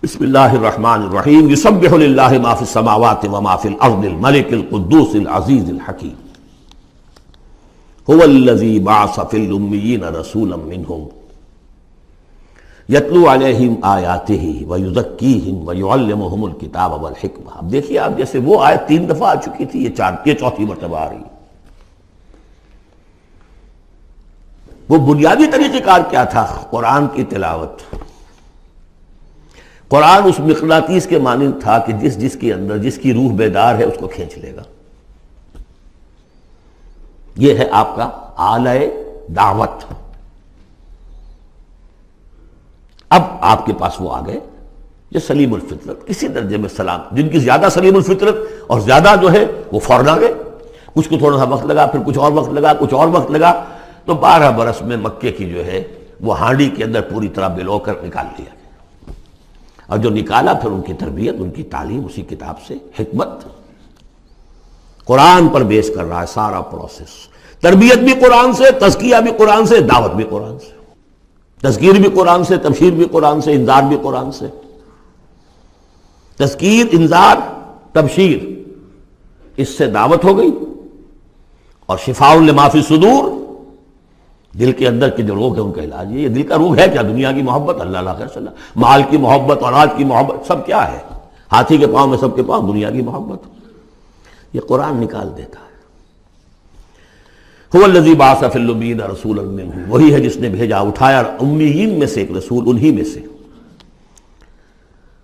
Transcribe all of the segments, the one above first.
بسم اللہ الرحمن الرحیم یسبح للہ ما فی السماوات وما فی الارض الملک القدوس العزیز الحکیم هو الذی بعث فی الامیین رسولا منہم یتلو علیہم آیاتہ ویزکیہم ویعلمہم الکتاب والحکمہ۔ اب دیکھیے آپ، جیسے وہ آیت 3 دفعہ آ چکی تھی، یہ چوتھی مرتبہ آ رہی ہے۔ وہ بنیادی طریقہ کار کیا تھا؟ قرآن کی تلاوت۔ قرآن اس مقناطیس کے مانند تھا کہ جس کے اندر جس کی روح بیدار ہے اس کو کھینچ لے گا۔ یہ ہے آپ کا آلہ دعوت۔ اب آپ کے پاس وہ آ گئے جو سلیم الفطرت، کسی درجے میں سلام، جن کی زیادہ سلیم الفطرت اور زیادہ جو ہے وہ فوراً آ گئے۔ کچھ کو تھوڑا سا وقت لگا، پھر کچھ اور وقت لگا، کچھ اور وقت لگا، تو 12 برس میں مکے کی جو ہے وہ ہانڈی کے اندر پوری طرح بلو کر نکال لیا گیا۔ اور جو نکالا پھر ان کی تربیت، ان کی تعلیم اسی کتاب سے، حکمت قرآن پر بیس کر رہا ہے سارا پروسیس۔ تربیت بھی قرآن سے، تزکیہ بھی قرآن سے، دعوت بھی قرآن سے، تذکیر بھی قرآن سے، تبشیر بھی قرآن سے، انذار بھی قرآن سے۔ تذکیر، انذار، تبشیر، اس سے دعوت ہو گئی، اور شفاء لما فی الصدور، دل کے اندر کے جو روگ ہے ان کا علاج۔ یہ دل کا روگ ہے کیا؟ دنیا کی محبت، اللہ خیر صلی اللہ، مال کی محبت، اولاد کی محبت، سب کیا ہے؟ ہاتھی کے پاؤں میں سب کے پاؤں دنیا کی محبت۔ یہ قرآن نکال دیتا ہے۔ هو الذی بعث فی الامیین رسولا منہم، وہی ہے جس نے بھیجا، اٹھایا امیین میں سے ایک رسول، انہی میں سے۔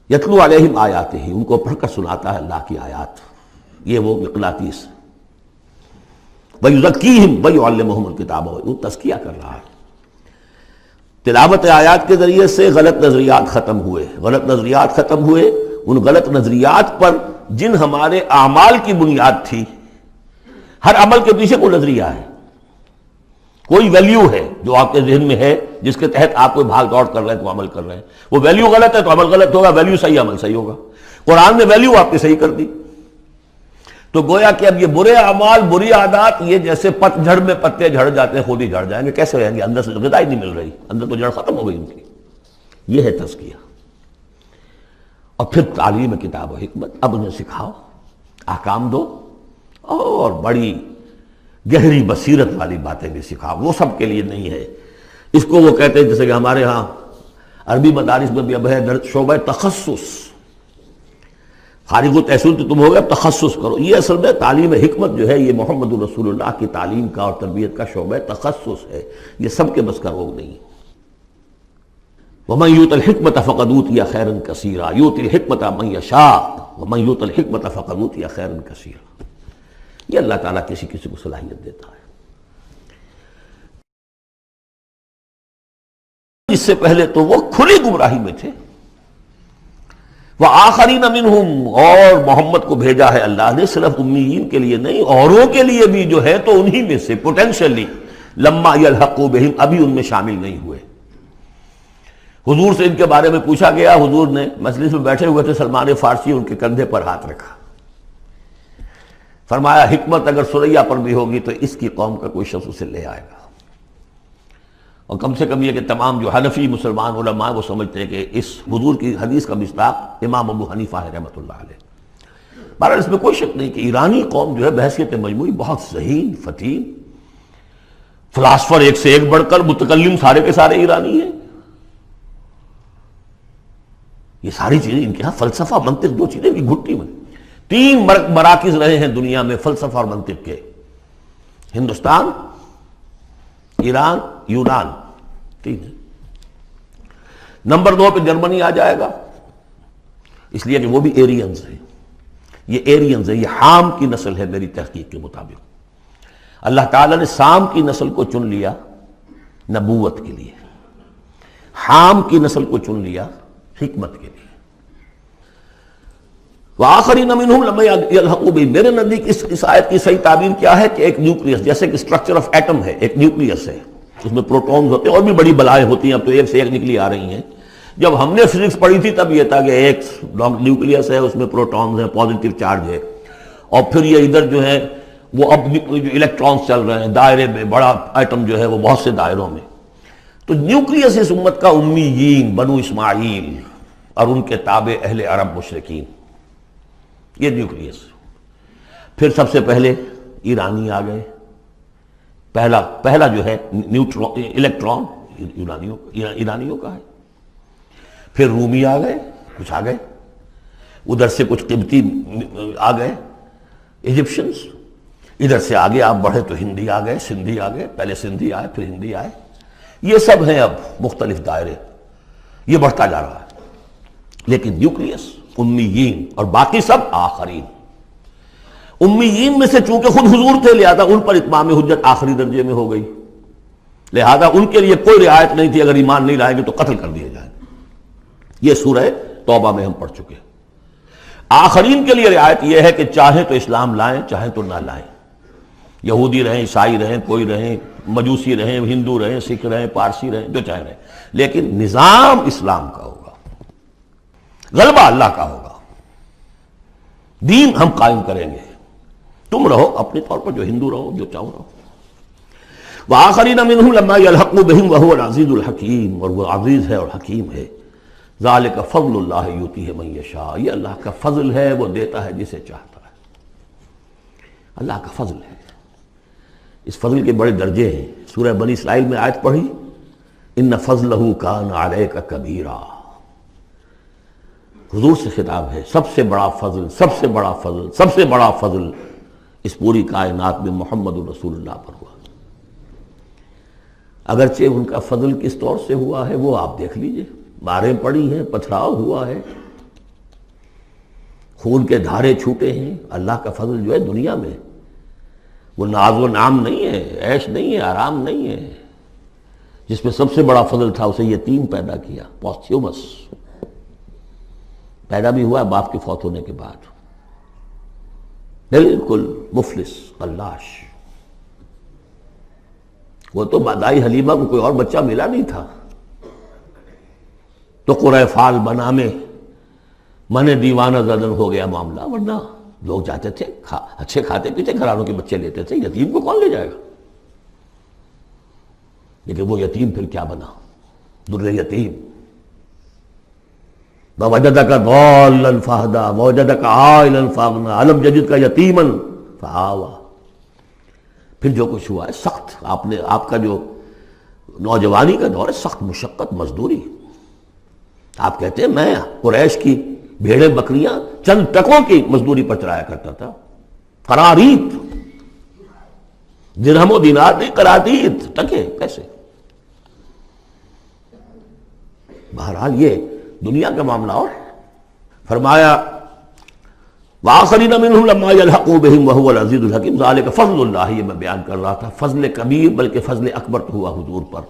یتلو علیہم آیاتہ، ان کو پڑھ کر سناتا ہے اللہ کی آیات، یہ وہ مقناطیس۔ وَيُزَكِّيهِمْ وَيُعَلِّمُهُمُ الْكِتَابَ، وہ تزکیہ کر رہا ہے۔ تلاوت آیات کے ذریعے سے غلط نظریات ختم ہوئے، غلط نظریات ختم ہوئے۔ ان غلط نظریات پر جن ہمارے اعمال کی بنیاد تھی، ہر عمل کے پیچھے کوئی نظریہ ہے، کوئی ویلیو ہے جو آپ کے ذہن میں ہے، جس کے تحت آپ کوئی بھاگ دوڑ کر رہے ہیں، کوئی عمل کر رہے ہیں۔ وہ ویلیو غلط ہے تو عمل غلط ہوگا، ویلیو صحیح عمل صحیح ہوگا۔ قرآن نے ویلیو آپ کی صحیح کر دی، تو گویا کہ اب یہ برے اعمال، بری عادات، یہ جیسے پت جھڑ میں پتے جھڑ جاتے ہیں، خود ہی جھڑ جائیں گے، کیسے رہیں گے؟ اندر سے غذا ہی نہیں مل رہی، اندر تو جڑ ختم ہو گئی ان کی۔ یہ ہے تزکیہ۔ اور پھر تعلیم کتاب و حکمت، اب انہیں سکھاؤ، احکام دو، اور بڑی گہری بصیرت والی باتیں بھی سکھاؤ۔ وہ سب کے لیے نہیں ہے۔ اس کو وہ کہتے ہیں، جیسے کہ ہمارے ہاں عربی مدارس میں بھی اب ہے شعبہ تخصص، فارغ التحصیل تو تم ہو گئے، اب تخصص کرو۔ یہ اصل میں تعلیم حکمت جو ہے، یہ محمد رسول اللہ کی تعلیم کا اور تربیت کا شعبہ تخصص ہے، یہ سب کے بس کا روگ نہیں۔ وَمَن يُؤْتَ الْحِكْمَةَ فَقَدْ أُوتِيَ خَيْرًا كَثِيرًا يُؤْتِي الْحِكْمَةَ مَن يَشَاءُ وَمَن يُؤْتَ الْحِكْمَةَ فَقَدْ أُوتِيَ خَيْرًا كَثِيرًا۔ یہ اللہ تعالیٰ کسی کسی کو صلاحیت دیتا ہے۔ اس سے پہلے تو وہ کھلی گمراہی میں تھے۔ وَآخَرِينَ مِنْهُمْ، اور محمد کو بھیجا ہے اللہ نے صرف امیین کے لیے نہیں، اوروں کے لیے بھی جو ہے تو انہی میں سے پوٹینشلی، لَمَّا يَلْحَقُوا بِهِمْ، ابھی ان میں شامل نہیں ہوئے۔ حضور سے ان کے بارے میں پوچھا گیا، حضور نے مجلس میں بیٹھے ہوئے تھے، سلمان فارسی ان کے کندھے پر ہاتھ رکھا، فرمایا حکمت اگر سریا پر بھی ہوگی تو اس کی قوم کا کوئی شخص اسے لے آئے گا۔ اور کم سے کم یہ کہ تمام جو حنفی مسلمان علماء وہ سمجھتے ہیں کہ اس حضور کی حدیث کا مصداق امام ابو حنیفہ ہے رحمۃ اللہ علیہ۔ بہرحال اس میں کوئی شک نہیں کہ ایرانی قوم جو ہے بحیثیت مجموعی بہت ذہین، فتین، فلاسفر ایک سے ایک بڑھ کر، متکلم سارے کے سارے ایرانی ہیں۔ یہ ساری چیزیں ان کے ہاں فلسفہ، منطق، دو چیزیں کی گھٹی میں 3 مراکز رہے ہیں دنیا میں فلسفہ اور منطق کے، ہندوستان، ایران، یونان، 3 ہے۔ نمبر 2 پہ جرمنی آ جائے گا، اس لیے کہ وہ بھی ایرینز ہیں۔ یہ ایرینز ہیں، یہ حام کی نسل ہے میری تحقیق کے مطابق۔ اللہ تعالیٰ نے سام کی نسل کو چن لیا نبوت کے لیے، حام کی نسل کو چن لیا حکمت کے لیے۔ وآخرین منہم لما یلحقوا بہم، میرے نزدیک اس آیت کی صحیح تعبیر کیا ہے کہ ایک نیوکلیس، جیسے کہ اسٹرکچر آف ایٹم ہے، ایک نیوکلیس ہے، اس میں پروٹونز ہوتے ہیں، اور بھی بڑی بلائیں ہوتی ہیں، اب تو ایک سے ایک نکلی آ رہی ہیں۔ جب ہم نے فزکس پڑھی تھی تب یہ تھا کہ ایک نیوکلیس ہے، اس میں پروٹونز ہیں، پازیٹیو چارج ہے، اور پھر یہ ادھر جو ہے وہ اب جو الیکٹرانز چل رہے ہیں دائرے میں، بڑا ایٹم جو ہے وہ بہت سے دائروں میں۔ تو نیوکلیس اس امت کا امیین، بنو اسماعیل، اور ان کے تابع اہل عرب مشرکین، یہ نیوکلیس۔ پھر سب سے پہلے ایرانی آ گئے، پہلا جو ہے نیوٹرون الیکٹران ایرانیوں کا ہے۔ پھر رومی آ گئے، کچھ آ گئے ادھر سے، کچھ قبطی آ گئے ایجپشنز، ادھر سے آگے آپ بڑھے تو ہندی آ گئے، سندھی آ گئے، پہلے سندھی آئے پھر ہندی آئے، یہ سب ہیں اب مختلف دائرے، یہ بڑھتا جا رہا ہے۔ لیکن نیوکلیس امیین اور باقی سب آخرین۔ امیین میں سے چونکہ خود حضور تھے لہذا ان پر اتمام حجت آخری درجے میں ہو گئی، لہذا ان کے لیے کوئی رعایت نہیں تھی، اگر ایمان نہیں لائیں گے تو قتل کر دیے جائیں گے۔ یہ سورہ توبہ میں ہم پڑھ چکے۔ آخرین کے لیے رعایت یہ ہے کہ چاہیں تو اسلام لائیں چاہیں تو نہ لائیں، یہودی رہیں، عیسائی رہیں، کوئی رہیں، مجوسی رہیں، ہندو رہیں، سکھ رہیں، پارسی رہیں، جو چاہیں رہیں، لیکن نظام اسلام کا ہوگا، غلبہ اللہ کا ہوگا، دین ہم قائم کریں گے، تم رہو اپنے طور پر جو ہندو رہو، جو چاہو رہو۔ وآخرین منہم لما یلحقوا بہم وہو العزیز الحکیم، اور وہ عزیز ہے اور حکیم ہے۔ ذالک فضل اللہ یؤتیہ من یشاء، یہ اللہ کا فضل ہے، وہ دیتا ہے جسے چاہتا ہے، اللہ کا فضل ہے۔ اس فضل کے بڑے درجے ہیں۔ سورہ بنی اسرائیل میں آیت پڑھی، ان فضلہ کان علیک کبیرا، حضور سے خطاب ہے، سب سے بڑا فضل، سب سے بڑا فضل، سب سے بڑا فضل اس پوری کائنات میں محمد رسول اللہ پر ہوا۔ اگرچہ ان کا فضل کس طور سے ہوا ہے وہ آپ دیکھ لیجئے، ماریں پڑی ہیں، پتھراؤ ہوا ہے، خون کے دھارے چھوٹے ہیں۔ اللہ کا فضل جو ہے دنیا میں وہ ناز و نام نہیں ہے، عیش نہیں ہے، آرام نہیں ہے۔ جس میں سب سے بڑا فضل تھا اسے یتیم پیدا کیا، پوسٹیومس، پیدا بھی ہوا باپ کے فوت ہونے کے بعد، بالکل مفلس قلاش۔ وہ تو دائی حلیمہ کو کوئی اور بچہ ملا نہیں تھا تو قرۂ فال بنا میں من دیوانہ زدن ہو گیا معاملہ، ورنہ لوگ جاتے تھے، اچھے کھاتے پیتے گھرانوں کے بچے لیتے تھے، یتیم کو کون لے جائے گا؟ لیکن وہ یتیم پھر کیا بنا؟ در یتیم۔ وَوَجَدَكَ ضَالًّا فَهَدَىٰ وَوَجَدَكَ عَائِلًا فَأَغْنَىٰ أَلَمْ يَجِدْكَ يَتِيمًا فَآوَىٰ۔ پھر جو کچھ ہوا ہے سخت، آپ کا جو نوجوانی کا دور ہے، سخت مشقت، مزدوری۔ آپ کہتے ہیں میں قریش کی بھیڑیں بکریاں چند ٹکوں کی مزدوری پر چلایا کرتا تھا، قرارید، درہم و دینار نہیں، قرارید، ٹکے، پیسے۔ بہرحال یہ دنیا کا معاملہ اور فرمایا وآخرین منہم لما یلحقوا بہم وہو العزیز الحکیم، ذالک فضل اللہ، یہ میں بیان کر رہا تھا، فضل کبیر بلکہ فضل اکبر تو ہوا حضور پر۔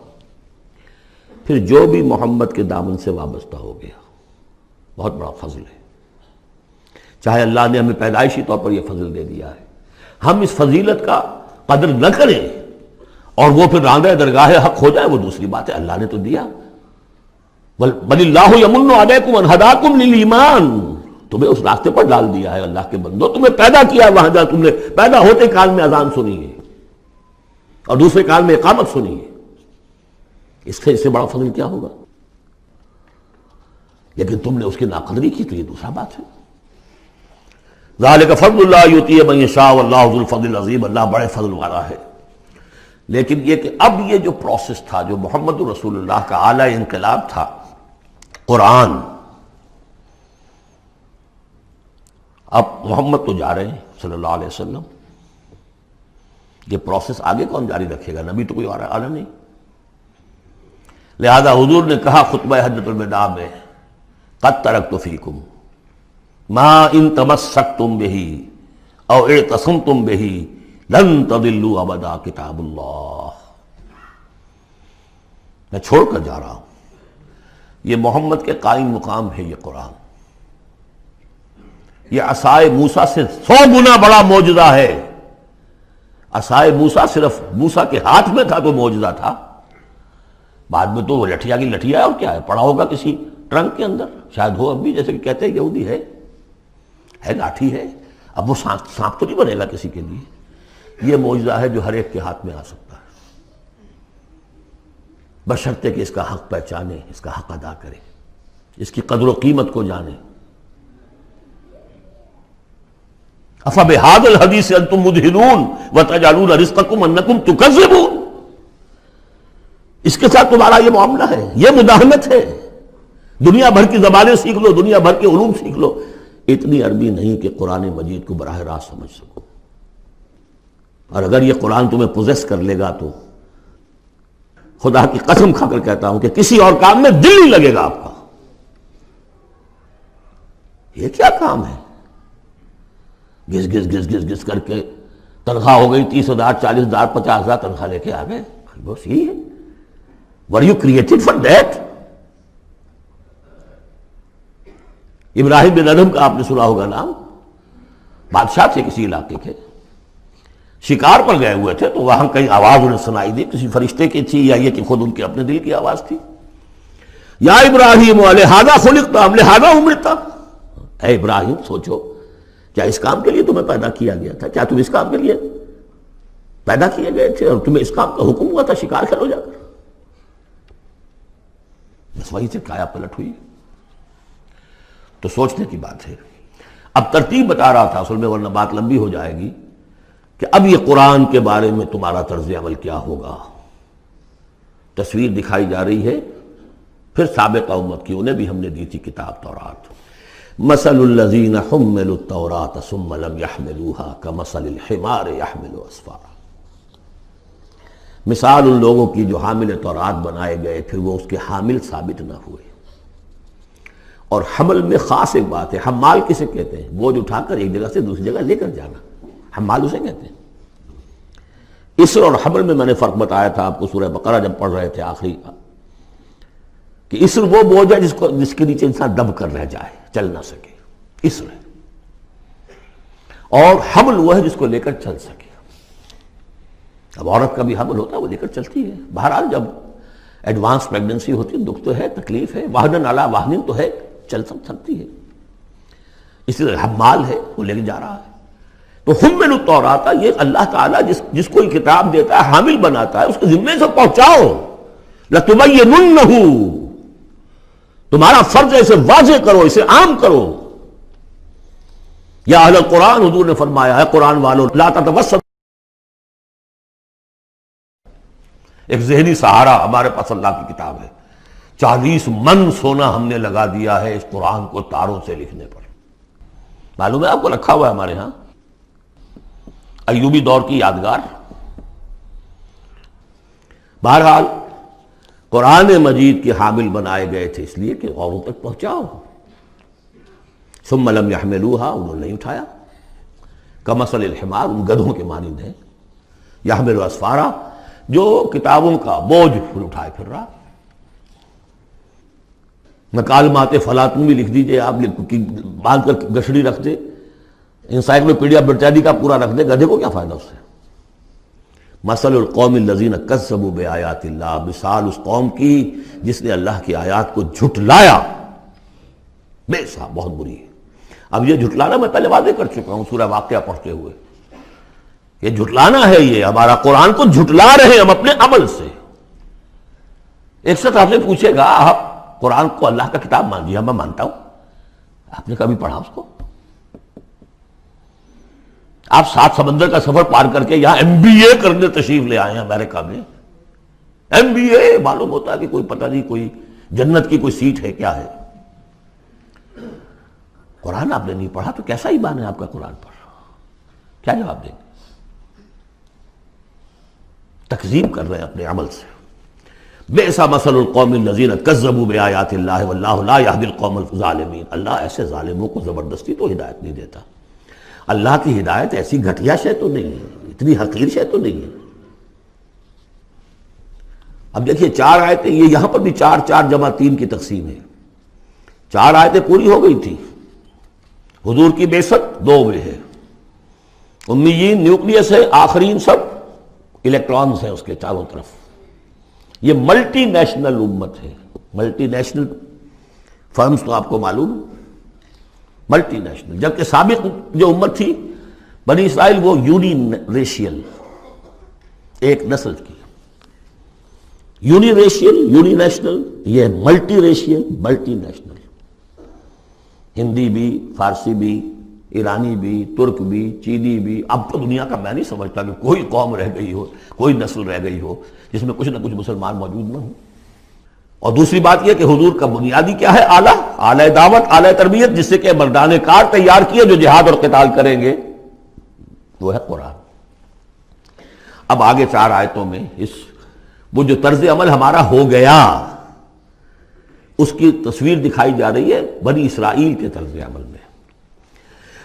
پھر جو بھی محمد کے دامن سے وابستہ ہو گیا، بہت بڑا فضل ہے۔ چاہے اللہ نے ہمیں پیدائشی طور پر یہ فضل دے دیا ہے، ہم اس فضیلت کا قدر نہ کریں اور وہ پھر راندہ درگاہ حق ہو جائے، وہ دوسری بات ہے، اللہ نے تو دیا۔ بل اللہ یمن علیکم ان ہداکم للایمان، تمہیں اس راستے پر ڈال دیا ہے اللہ کے بندو، تمہیں پیدا کیا وہاں جا، تم نے پیدا ہوتے کال میں اذان سنی ہے اور دوسرے کال میں اقامت سنی ہے، اس سے بڑا فضل کیا ہوگا؟ لیکن تم نے اس کی ناقدری کی تو یہ دوسرا بات ہے۔ ذالک فضل اللہ یؤتیہ من یشاء واللہ ذو الفضل العظیم، اللہ بڑے فضل والا ہے۔ لیکن یہ کہ اب یہ جو پروسیس تھا، جو محمد رسول اللہ کا اعلیٰ انقلاب تھا، قرآن، اب محمد تو جا رہے ہیں صلی اللہ علیہ وسلم، یہ پروسیس آگے کون جاری رکھے گا؟ نبی تو کوئی اور اعلیٰ نہیں۔ لہذا حضور نے کہا خطبہ حجۃ الوداع میں، قد ترکت فیکم ما ان تمسکتم بہ او اعتصمتم بہ لن تضلوا ابدا کتاب اللہ، میں چھوڑ کر جا رہا ہوں، یہ محمد کے قائم مقام ہے، یہ قرآن، یہ عصائے موسیٰ سے 100 گنا بڑا معجزہ ہے۔ عصائے موسیٰ صرف موسیٰ کے ہاتھ میں تھا تو معجزہ تھا، بعد میں تو وہ لٹھیا کی لٹھیا ہے، اور کیا ہے، پڑا ہوگا کسی ٹرنک کے اندر، شاید ہو اب بھی، جیسے کہ کہتے ہیں یہودی ہے لاٹھی ہے، اب وہ سانپ تو نہیں بنے گا کسی کے لیے۔ یہ معجزہ ہے جو ہر ایک کے ہاتھ میں آ سکتا ہے، بشرطے کہ اس کا حق پہچانے، اس کا حق ادا کرے۔ اس کی قدر و قیمت کو جانے. افبہذا الحدیث انتم مدہنون وتجعلون رزقکم انکم تکذبون. اس کے ساتھ تمہارا یہ معاملہ ہے، یہ مداہنت ہے. دنیا بھر کی زبانیں سیکھ لو، دنیا بھر کے علوم سیکھ لو، اتنی عربی نہیں کہ قرآن مجید کو براہ راست سمجھ سکو. اور اگر یہ قرآن تمہیں پوزیس کر لے گا تو خدا کی قسم کھا کر کہتا ہوں کہ کسی اور کام میں دل نہیں لگے گا آپ کا. یہ کیا کام ہے؟ گھس گھس گھس گھس گھس کر کے تنخواہ ہو گئی 30,000 40,000 50,000 تنخواہ لے کے آ گئے. بس یہی ہے. Were you created for that? ابراہیم بن ادھم کا آپ نے سنا ہوگا نام. بادشاہ تھے کسی علاقے کے، شکار پر گئے ہوئے تھے تو وہاں کئی آواز انہیں سنائی دی، کسی فرشتے کی تھی یا یہ کہ خود ان کے اپنے دل کی آواز تھی. یا ابراہیم لہذا خلقت ام لہذا امرت. اے ابراہیم سوچو، کیا اس کام کے لیے تمہیں پیدا کیا گیا تھا؟ کیا تم اس کام کے لیے پیدا کیے گئے تھے اور تمہیں اس کام کا حکم ہوا تھا شکار کرو جا کر؟ بس وہی سے کایا پلٹ ہوئی. تو سوچنے کی بات ہے. اب ترتیب بتا رہا تھا اصل میں، ورنہ بات لمبی ہو جائے گی، کہ اب یہ قرآن کے بارے میں تمہارا طرز عمل کیا ہوگا. تصویر دکھائی جا رہی ہے پھر سابقہ امت کی، انہیں بھی ہم نے دی تھی کتاب تورات. مثل الذین حملوا التوراۃ ثم لم يحملوها كمثل الحمار يحمل اسفارا. مثال ان لوگوں کی جو حامل تورات بنائے گئے پھر وہ اس کے حامل ثابت نہ ہوئے. اور حمل میں خاص ایک بات ہے، حمال کسے کہتے ہیں؟ بوجھ اٹھا کر ایک جگہ سے دوسری جگہ لے کر جانا، حمال اسے کہتے ہیں. اسر اور حمل میں میں نے فرق بتایا تھا آپ کو سورہ بقرہ جب پڑھ رہے تھے آخری، کہ اسر وہ بوجھ ہے جس کے نیچے انسان دب کر رہ جائے، چل نہ سکے، اسر ہے. اور حمل وہ ہے جس کو لے کر چل سکے. اب عورت کا بھی حمل ہوتا ہے، وہ لے کر چلتی ہے. بہرحال جب ایڈوانس پریگننسی ہوتی ہے دکھ تو ہے، تکلیف ہے، وہن علی وہن تو ہے، چل سکتی ہے. اسی طرح حمال ہے، وہ لے کے جا رہا ہے. تو حمل التوراۃ، یہ اللہ تعالیٰ جس کو کتاب دیتا ہے حامل بناتا ہے، اس کے ذمے سے پہنچاؤ. لتبیننہ، تمہارا فرض ہے اسے واضح کرو، اسے عام کرو. یا اہل القرآن، حضور نے فرمایا ہے قرآن والوں، لا تتوسط. ایک ذہنی سہارا ہمارے پاس اللہ کی کتاب ہے. 40 من سونا ہم نے لگا دیا ہے اس قرآن کو تاروں سے لکھنے پر. معلوم ہے آپ کو، رکھا ہوا ہے ہمارے ہاں، ایوبی دور کی یادگار. بہرحال قرآن مجید کے حامل بنائے گئے تھے اس لیے کہ اوروں تک پہنچاؤ. ثم لم يحملوها، انہوں نے نہیں اٹھایا. کمثل الحمار، ان گدھوں کے مانند ہے. يحمل اسفارا، جو کتابوں کا بوجھ پھر اٹھائے پھر رہا. مکالمات فلاں بھی لکھ دیجئے آپ، باندھ کر گشڑی رکھ دے، انسائکلوپیڈیا برٹانی کا پورا رکھ دے، گدھے کو کیا فائدہ اس سے. مثل القوم الذین کذبوا بآیات اللہ، مثال اس قوم کی جس نے اللہ کی آیات کو جھٹلایا. بے صاحب بہت بری ہے. اب یہ جھٹلانا میں پہلے واضح کر چکا ہوں سورہ واقعہ پڑھتے ہوئے. یہ جھٹلانا ہے، یہ ہمارا قرآن کو جھٹلا رہے ہیں ہم اپنے عمل سے. ایک شخص آپ سے پوچھے گا آپ قرآن کو اللہ کا کتاب مان لیا؟ میں مانتا ہوں. آپ نے کبھی پڑھا اس کو؟ آپ 7 سمندر کا سفر پار کر کے یہاں MBA کرنے تشریف لے آئے ہیں امریکہ میں. MBA معلوم ہوتا ہے کہ کوئی پتہ نہیں، کوئی جنت کی کوئی سیٹ ہے، کیا ہے. قرآن آپ نے نہیں پڑھا تو کیسا ایمان ہے آپ کا قرآن پر؟ کیا جواب دیں گے؟ تکذیب کر رہے ہیں اپنے عمل سے. بئس مثل القوم الذین کذبوا بآیات اللہ واللہ لا یہدی القوم الظالمین. اللہ ایسے ظالموں کو زبردستی تو ہدایت نہیں دیتا. اللہ کی ہدایت ایسی گھٹیا شے تو نہیں ہے، اتنی حقیر شے تو نہیں ہے. اب دیکھیے 4 آیتیں، یہ یہاں پر بھی 4 4 جمع 3 کی تقسیم ہے. 4 آیتیں پوری ہو گئی تھی. حضور کی بعثت 2 میں ہے. امیین نیوکلیس ہے، آخرین سب الیکٹرانز ہیں اس کے چاروں طرف. یہ ملٹی نیشنل امت ہے. ملٹی نیشنل فرمز تو آپ کو معلوم، ملٹی نیشنل. جبکہ سابق جو امت تھی بنی اسرائیل، وہ یونی ریشیل، ایک نسل کی. یونی ریشیل، یونی نیشنل، یہ multi racial, multi national. Hindi بھی، فارسی بھی، ایرانی بھی، ترک بھی، چینی بھی. اب تو دنیا کا میں نہیں سمجھتا کہ کوئی قوم رہ گئی ہو، کوئی نسل رہ گئی ہو جس میں کچھ نہ کچھ مسلمان موجود نہ ہوں. اور دوسری بات یہ کہ حضور کا بنیادی کیا ہے؟ اعلیٰ دعوت، اعلیٰ تربیت، جس سے کہ مردان کار تیار کیے جو جہاد اور قتال کریں گے، وہ ہے قرآن. اب آگے 4 آیتوں میں وہ جو طرز عمل ہمارا ہو گیا اس کی تصویر دکھائی جا رہی ہے بنی اسرائیل کے طرز عمل میں.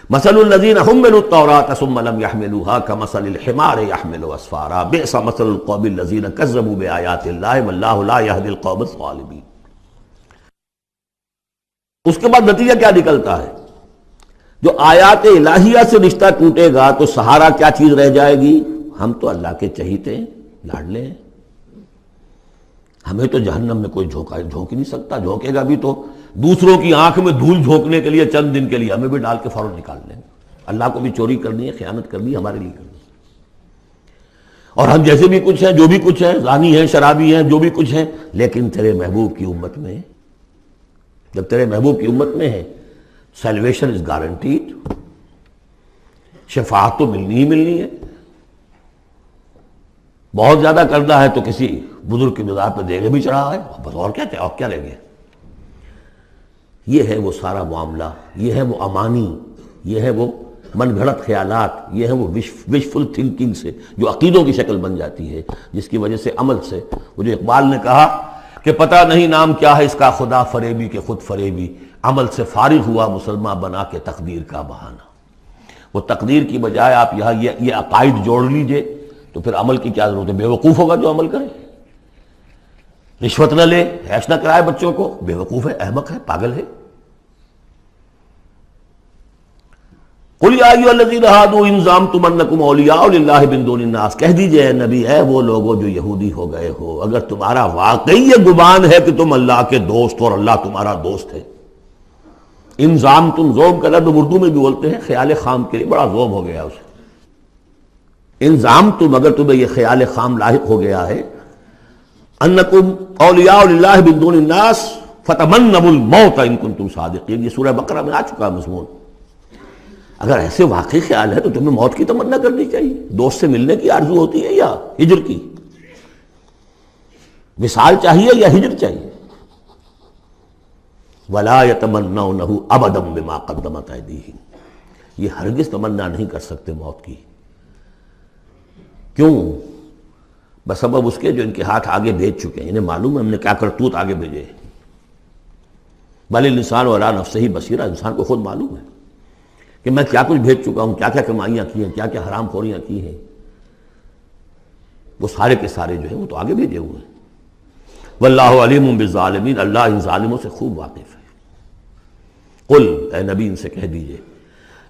مثل الذین حملوا التوراة ثم لم يحملوها كمثل الحمار يحمل اسفارا بئس مثل القوم الذین كذبوا بآیات اللہ واللہ لا يهدی القوم الظالمین. اس کے بعد نتیجہ کیا نکلتا ہے؟ جو آیات الہیہ سے رشتہ ٹوٹے گا تو سہارا کیا چیز رہ جائے گی؟ ہم تو اللہ کے چہیتے ہیں، لاڈلے ہیں، ہمیں تو جہنم میں کوئی جھونک ہی نہیں سکتا. جھونکے گا بھی تو دوسروں کی آنکھ میں دھول جھونکنے کے لیے چند دن کے لیے، ہمیں بھی ڈال کے فوراً نکال لیں گے. اللہ کو بھی چوری کرنی ہے، خیانت کرنی ہے، ہمارے لیے کرنی ہے. اور ہم جیسے بھی کچھ ہیں، جو بھی کچھ ہیں، زانی ہیں، شرابی ہیں، جو بھی کچھ ہیں، لیکن تیرے محبوب کی امت میں، جب تیرے محبوب کی امت میں ہے، سیلویشن از گارنٹیڈ، شفاعت تو ملنی ہی ملنی ہے. بہت زیادہ کرنا ہے تو کسی بزرگ کی مزار پہ دیگے بھی چڑھا ہے، بس اور کیا لیں گے. یہ ہے وہ سارا معاملہ، یہ ہے وہ امانی، یہ ہے وہ من گھڑت خیالات، یہ ہے وہ وشفل تھنکنگ سے جو عقیدوں کی شکل بن جاتی ہے، جس کی وجہ سے عمل سے، وہ جو اقبال نے کہا کہ پتہ نہیں نام کیا ہے اس کا، خدا فریبی کے خود فریبی، عمل سے فارغ ہوا مسلمان بنا کے تقدیر کا بہانہ. وہ تقدیر کی بجائے آپ یہاں یہ عقائد جوڑ لیجئے تو پھر عمل کی کیا ضرورت ہے؟ بے وقوف ہوگا جو عمل کرے. رشوت نہ لے، عیش نہ کرائے بچوں کو، بے وقوف ہے، احمق ہے، پاگل ہے. قل یا ایھا الذین ھادوا ان زعمتم انکم اولیاء للہ من دون الناس، کہہ دیجئے اے نبی، اے وہ لوگوں جو یہودی ہو گئے ہو، اگر تمہارا واقعی یہ گمان ہے کہ تم اللہ کے دوست اور اللہ تمہارا دوست ہے. ان زعمتم، زوم کا لفظ اردو میں بھی بولتے ہیں خیال خام کے لیے، بڑا زوم ہو گیا اسے. ان زعمتم، اگر تمہیں یہ خیال خام لاحق ہو گیا ہے، انکم اولیاء للہ من دون الناس فتمنوا الموت ان کنتم صادقین، یہ سورہ بقرہ میں آ چکا مضمون. اگر ایسے واقعی خیال ہے تو تمہیں موت کی تمنا کرنی چاہیے. دوست سے ملنے کی آرزو ہوتی ہے یا ہجر کی؟ وصال چاہیے یا ہجر چاہیے؟ ولا یتمنونہ ابدا بما قدمت ایدیہم، یہ ہرگز تمنا نہیں کر سکتے موت کی. کیوں؟ بسبب اس کے جو ان کے ہاتھ آگے بھیج چکے ہیں. انہیں معلوم ہے ہم نے کیا کرتوت آگے بھیجے. بل الانسان علی نفسہ بصیرہ، انسان کو خود معلوم ہے کہ میں کیا کچھ بھیج چکا ہوں، کیا کیا کمائیاں کی ہیں، کیا کیا حرام خوریاں کی ہیں. وہ سارے کے سارے جو ہیں وہ تو آگے بھیجے ہوئے ہیں. واللہ علیم بالظالمین، اللہ ان ظالموں سے خوب واقف ہے. قل، اے نبی ان سے کہہ دیجئے،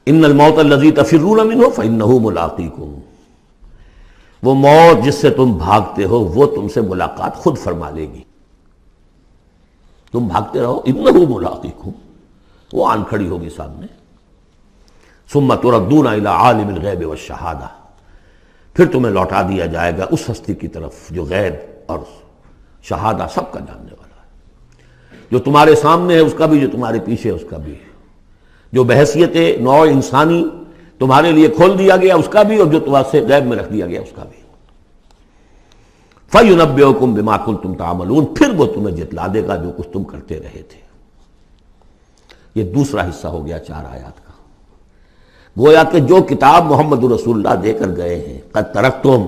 ان الموت الذی تفرون منہ فانہ ملاقیکم، وہ موت جس سے تم بھاگتے ہو وہ تم سے ملاقات خود فرما لے گی. تم بھاگتے رہو، انہ ملاقیکم، وہ آن کھڑی ہوگی سامنے. ثم تردون الی عالم الغیب والشہادہ، پھر تمہیں لوٹا دیا جائے گا اس ہستی کی طرف جو غیب اور شہادہ سب کا جاننے والا ہے. جو تمہارے سامنے ہے اس کا بھی، جو تمہارے پیچھے ہے اس کا بھی، جو بحیثیت نوع انسانی تمہارے لیے کھول دیا گیا اس کا بھی، اور جو تمہارے سے غیب میں رکھ دیا گیا اس کا بھی. فَيُنَبِّئُكُم بِمَا كُنتُمْ تَعْمَلُونَ، پھر وہ تمہیں جتلا دے گا جو کچھ تم کرتے رہے تھے. یہ دوسرا حصہ ہو گیا 4 آیات کا. گویا کہ جو کتاب محمد رسول اللہ دے کر گئے ہیں، قد ترکتم،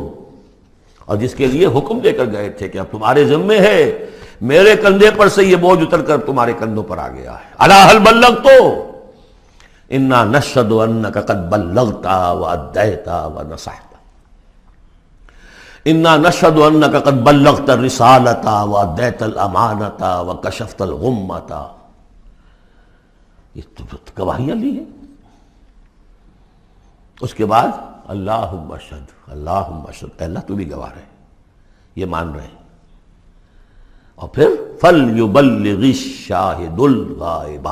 اور جس کے لیے حکم دے کر گئے تھے کہ اب تمہارے ذمے ہے، میرے کندھے پر سے یہ بوجھ اتر کر تمہارے کندھوں پر آ گیا ہے. الا هل بلغت انا نشهد انك قد بلغت واديت ونصحت، انا نشهد انك قد بلغت الرسالة واديت الامانة وكشفت الغمة. یہ تو گواہیاں لی ہیں. اس کے بعد اللہم اشہد، اللہم اشہد، اے اللہ تو بھی گواہ رہے، یہ مان رہے ہیں. اور پھر فَلْيُبَلِّغِ الشَّاهِدُ الْغَائِبَ،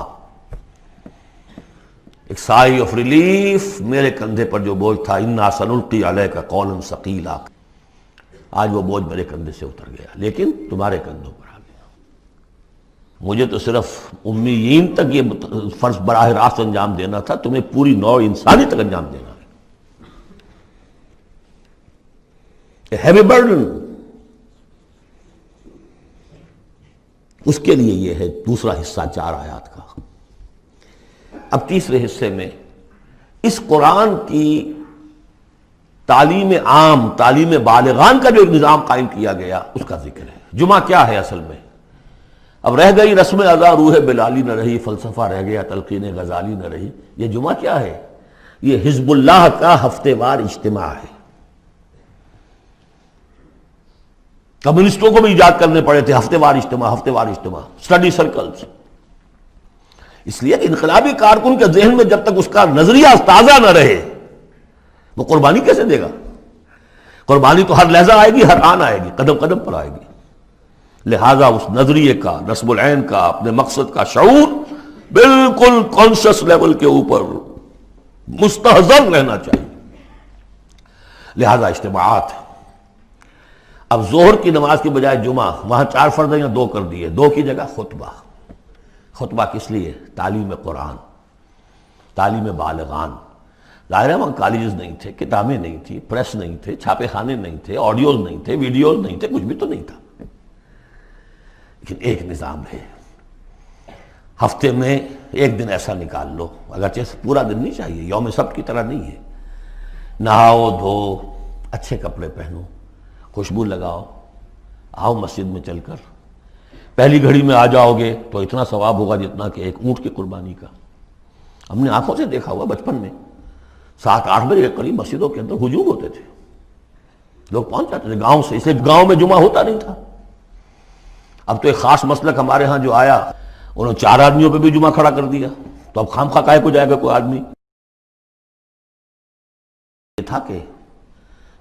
ایک سائی آف ریلیف. میرے کندھے پر جو بوجھ تھا، اِنَّا سَنُلْقِي عَلَيْكَ قَوْلًا ثَقِيلًا، آج وہ بوجھ میرے کندھے سے اتر گیا لیکن تمہارے کندھوں پر آ گیا. مجھے تو صرف امیین تک یہ فرض براہ راست انجام دینا تھا، تمہیں پوری نوع انسانی تک انجام دینا ہے. Heavy burden. اس کے لیے یہ ہے دوسرا حصہ 4 آیات کا. اب تیسرے حصے میں اس قرآن کی تعلیم عام، تعلیم بالغان کا جو ایک نظام قائم کیا گیا اس کا ذکر ہے. جمعہ کیا ہے اصل میں؟ اب رہ گئی رسم ادا روح بلالی نہ رہی، فلسفہ رہ گیا تلقین غزالی نہ رہی. یہ جمعہ کیا ہے؟ یہ حزب اللہ کا ہفتے وار اجتماع ہے. کمیونسٹوں کو بھی ایجاد کرنے پڑے تھے ہفتے وار اجتماع، ہفتے وار اجتماع، اسٹڈی سرکلز. اس لیے کہ انقلابی کارکن کے ذہن میں جب تک اس کا نظریہ تازہ نہ رہے وہ قربانی کیسے دے گا؟ قربانی تو ہر لحظہ آئے گی، ہر آن آئے گی، قدم قدم پر آئے گی. لہذا اس نظریے کا، نصب العین کا، اپنے مقصد کا شعور بالکل کانشس لیول کے اوپر مستحضر رہنا چاہیے. لہذا اجتماعات. اب ظہر کی نماز کی بجائے جمعہ، وہاں 4 فرض یا 2 کر دیے، 2 کی جگہ خطبہ. خطبہ کس لیے؟ تعلیم قرآن، تعلیم بالغان. ظاہر ہے وہاں کالجز نہیں تھے، کتابیں نہیں تھی، پریس نہیں تھے، چھاپے خانے نہیں تھے، آڈیوز نہیں تھے، ویڈیوز نہیں تھے، کچھ بھی تو نہیں تھا. لیکن ایک نظام ہے. ہفتے میں ایک دن ایسا نکال لو، اگرچہ پورا دن نہیں چاہیے، یوم سبت کی طرح نہیں ہے. نہاؤ دھو، اچھے کپڑے پہنو، خوشبو لگاؤ، آؤ مسجد میں چل کر. پہلی گھڑی میں آ جاؤ گے تو اتنا ثواب ہوگا جتنا کہ ایک اونٹ کی قربانی کا. ہم نے آنکھوں سے دیکھا ہوا بچپن میں 7-8 بجے کے قریب مسجدوں کے اندر ہجوم ہوتے تھے، لوگ پہنچ جاتے تھے گاؤں سے. اس لیے گاؤں میں جمعہ ہوتا نہیں تھا. اب تو ایک خاص مسلک ہمارے ہاں جو آیا، انہوں 4 آدمیوں پہ بھی جمعہ کھڑا کر دیا. تو اب خام خواہ کاہے کو جائے گا کوئی آدمی؟ یہ تھا کہ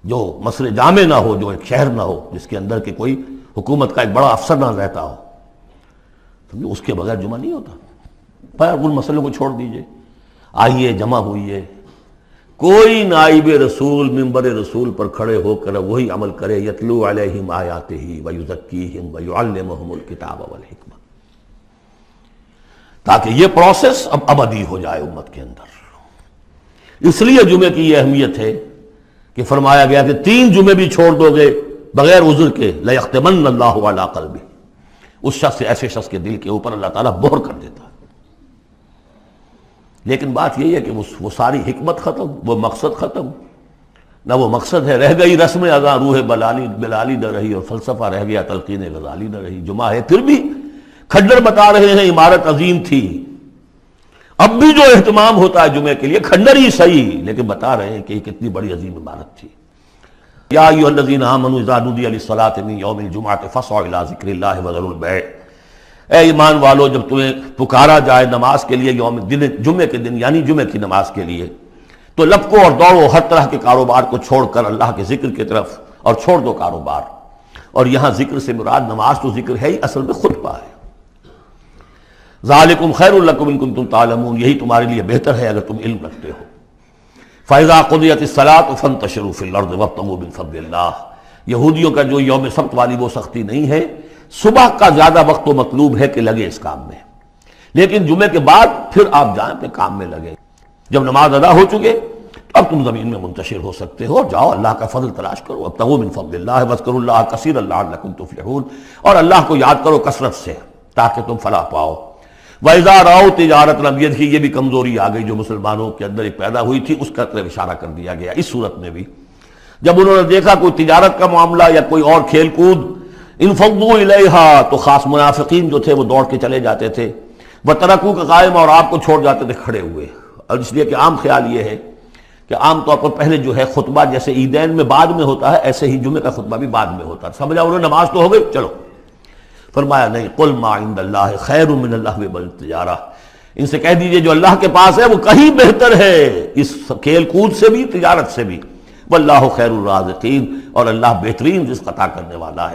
جو مسئلہ جامع نہ ہو، جو ایک شہر نہ ہو جس کے اندر کہ کوئی حکومت کا ایک بڑا افسر نہ رہتا ہو، تو اس کے بغیر جمعہ نہیں ہوتا. پر ان مسئلوں کو چھوڑ دیجئے، آئیے جمع ہوئیے. کوئی نائب رسول منبر رسول پر کھڑے ہو کر وہی عمل کرے، یتلو علیہم آیاتہ ویزکیہم ویعلمہم الکتاب والحکمہ، تاکہ یہ پروسیس اب ابدی ہو جائے امت کے اندر. اس لیے جمعے کی یہ اہمیت ہے کہ فرمایا گیا کہ 3 جمعے بھی چھوڑ دو گے بغیر عذر کے لَيَخْتِمَنَّ اللَّهُ عَلَىٰ قَلْبِهِ، اس شخص سے، ایسے شخص کے دل کے اوپر اللہ تعالیٰ مہر کر دیتا ہے. لیکن بات یہی ہے کہ وہ ساری حکمت ختم، وہ مقصد ختم. نہ وہ مقصد ہے، رہ گئی رسم ادا روح بلالی نہ رہی، اور فلسفہ رہ گیا تلقین غزالی نہ رہی. جمعہ ہے پھر بھی کھڈر بتا رہے ہیں عمارت عظیم تھی. اب بھی جو اہتمام ہوتا ہے جمعے کے لیے کھنڈر ہی صحیح، لیکن بتا رہے ہیں کہ یہ کتنی بڑی عظیم عمارت تھی. یا ایھا الذین آمنوا اذا نودی للصلاۃ من یوم الجمعۃ فاسعوا الی ذکر اللہ وذروا البیع. اے ایمان والو، جب تمہیں پکارا جائے نماز کے لیے جمعے کے دن، یعنی جمعے کی نماز کے لیے، تو لپکو اور دوڑو ہر طرح کے کاروبار کو چھوڑ کر اللہ کے ذکر کی طرف، اور چھوڑ دو کاروبار. اور یہاں ذکر سے مراد نماز تو ذکر ہے ہی، اصل میں خطبہ ہے. ذالکم خیر لکم ان کنتم تعلمون، یہی تمہارے لیے بہتر ہے اگر تم علم رکھتے ہو. فاذا قضیت الصلاۃ فانتشروا فی الارض وابتغوا من فضل اللہ. یہودیوں کا جو یوم سبت والی وہ سختی نہیں ہے، صبح کا زیادہ وقت تو مطلوب ہے کہ لگے اس کام میں، لیکن جمعے کے بعد پھر آپ جائیں اپنے کام میں لگے. جب نماز ادا ہو چکے اب تم زمین میں منتشر ہو سکتے ہو، جاؤ اللہ کا فضل تلاش کرو. ابتغوا من فضل اللہ واذکروا اللہ کثیرا لعلکم تفلحون، اور اللہ کو یاد کرو کثرت سے تاکہ تم فلاح پاؤ. وَإِذَا رَأَوْا تِجَارَةً، اب یہ تھی، یہ بھی کمزوری آ گئی جو مسلمانوں کے اندر ایک پیدا ہوئی تھی، اس کا طرف اشارہ کر دیا گیا اس صورت میں بھی. جب انہوں نے دیکھا کوئی تجارت کا معاملہ یا کوئی اور کھیل کود، انفضوا الیہا، تو خاص منافقین جو تھے وہ دوڑ کے چلے جاتے تھے. وَتَرَكُوكَ قَائِمًا، اور آپ کو چھوڑ جاتے تھے کھڑے ہوئے. اور اس لیے کہ عام خیال یہ ہے کہ عام طور پر پہلے جو ہے خطبہ جیسے عیدین میں بعد میں ہوتا ہے، ایسے ہی جمعے کا خطبہ بھی بعد میں ہوتا ہے. سمجھا انہوں نے نماز تو ہو گئی، چلو. فرمایا نہیں، قل ما عند اللہ خیر من اللہو والتجارہ، ان سے کہہ دیجئے جو اللہ کے پاس ہے وہ کہیں بہتر ہے اس کھیل کود سے بھی، تجارت سے بھی. واللہ خیر الرازقین، اور اللہ بہترین رزق عطا کرنے والا ہے.